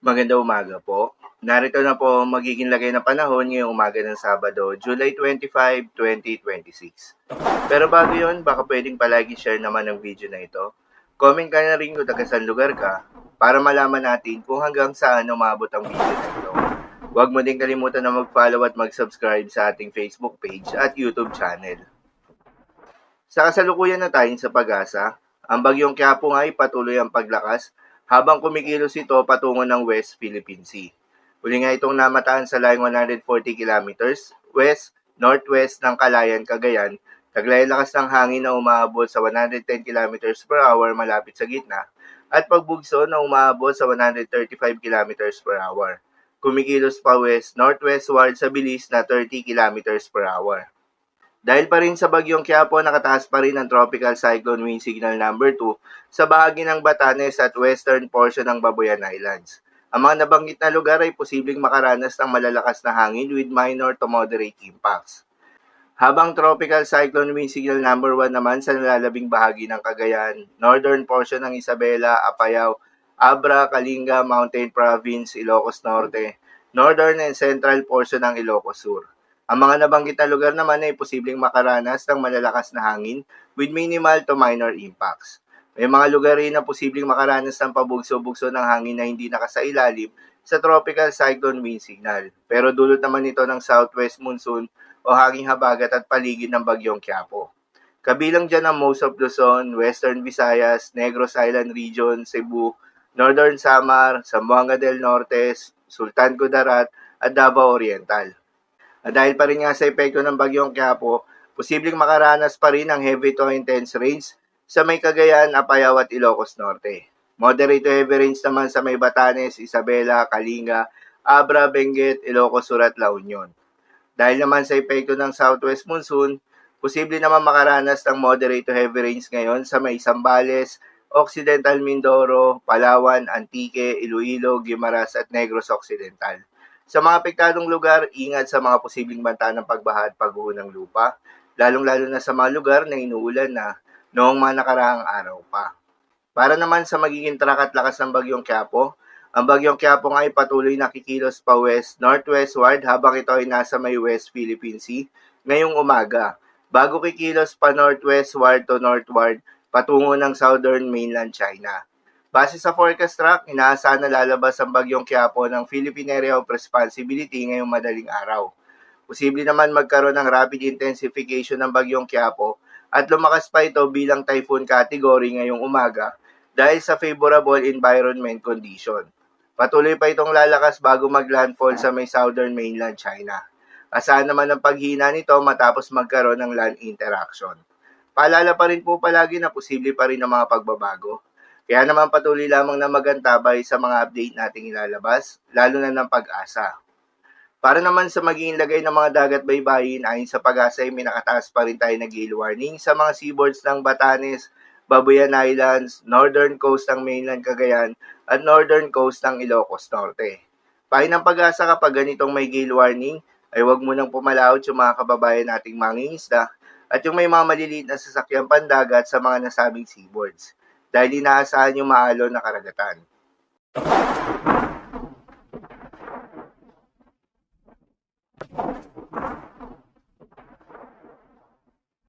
Magandang umaga po. Narito na po ang magiging lagay ng panahon ngayong umaga ng Sabado, July 25, 2026. Pero bago yun, baka pwedeng palagi share naman ng video na ito. Comment ka na rin kung taga saan lugar ka para malaman natin kung hanggang saan umabot ang video na ito. Huwag mo din kalimutan na mag-follow at mag-subscribe sa ating Facebook page at YouTube channel. Sa kasalukuyan na tayo sa pag-asa, ang bagyong Quiapo nga ay patuloy ang paglakas habang kumikilos ito patungo ng West Philippine Sea. Huli nga itong namataan sa layong 140 kilometers west-northwest ng Calayan, Cagayan, taglay lakas ng hangin na umaabot sa 110 kilometers per hour malapit sa gitna at pagbugso na umaabot sa 135 kilometers per hour. Kumikilos pa west-northwestward sa bilis na 30 kilometers per hour. Dahil pa rin sa bagyong Quiapo, nakataas pa rin ang Tropical Cyclone Wind Signal number 2 sa bahagi ng Batanes at western portion ng Babuyan Islands. Ang mga nabanggit na lugar ay posibleng makaranas ng malalakas na hangin with minor to moderate impacts. Habang Tropical Cyclone Wind Signal number 1 naman sa nalalabing bahagi ng Cagayan, northern portion ng Isabela, Apayao, Abra, Kalinga, Mountain Province, Ilocos Norte, northern and central portion ng Ilocos Sur. Ang mga nabanggit na lugar naman ay posibleng makaranas ng malalakas na hangin with minimal to minor impacts. May mga lugar rin na posibleng makaranas ng pabugso-bugso ng hangin na hindi nakasailalim sa Tropical Cyclone Wind Signal, pero dulot naman ito ng southwest monsoon o hanging habagat at paligid ng bagyong Quiapo. Kabilang dyan ang most of Luzon, Western Visayas, Negros Island Region, Cebu, Northern Samar, Zamboanga del Norte, Sultan Kudarat at Davao Oriental. At dahil pa rin nga sa epekto ng bagyong Quiapo, posibleng makaranas pa rin ng heavy to intense rains sa may Cagayan, Apayao at Ilocos Norte. Moderate to heavy rains naman sa may Batanes, Isabela, Kalinga, Abra, Benguet, Ilocos Sur at La Union. Dahil naman sa epekto ng southwest monsoon, posible naman makaranas ng moderate to heavy rains ngayon sa may Zambales, Occidental Mindoro, Palawan, Antique, Iloilo, Guimaras at Negros Occidental. Sa mga apektadong lugar, ingat sa mga posibleng banta ng pagbaha at pagguho ng lupa, lalong-lalo na sa mga lugar na inuulan na noong mga nakaraang araw pa. Para naman sa magiging track at lakas ng bagyong Quiapo, ang bagyong Quiapo nga ay patuloy na kikilos pa west-northwestward habang ito ay nasa may West Philippine Sea ngayong umaga, bago kikilos pa northwestward to northward patungo ng southern mainland China. Base sa forecast track, inaasahan na lalabas ang bagyong Quiapo ng Philippine Area of Responsibility ngayong madaling araw. Posible naman magkaroon ng rapid intensification ng bagyong Quiapo at lumakas pa ito bilang typhoon category ngayong umaga dahil sa favorable environment condition. Patuloy pa itong lalakas bago maglandfall sa may southern mainland China. Asahan naman ang paghina nito matapos magkaroon ng land interaction. Paalala pa rin po palagi na posible pa rin ang mga pagbabago. Kaya naman patuloy lamang na magantabay sa mga update nating ilalabas, lalo na ng Pag-asa. Para naman sa magiging lagay ng mga dagat baybayin, ayon sa Pag-asa ay may nakataas pa rin tayo na gale warning sa mga seaboards ng Batanes, Babuyan Islands, northern coast ng mainland Cagayan, at northern coast ng Ilocos Norte. Payo ng Pag-asa kapag ganitong may gale warning, ay huwag munang pumalaot yung mga kababayan nating mangingisda at yung may mga maliliit na sasakyang pandagat sa mga nasabing seaboards dahil inaasahan yung maalon na karagatan.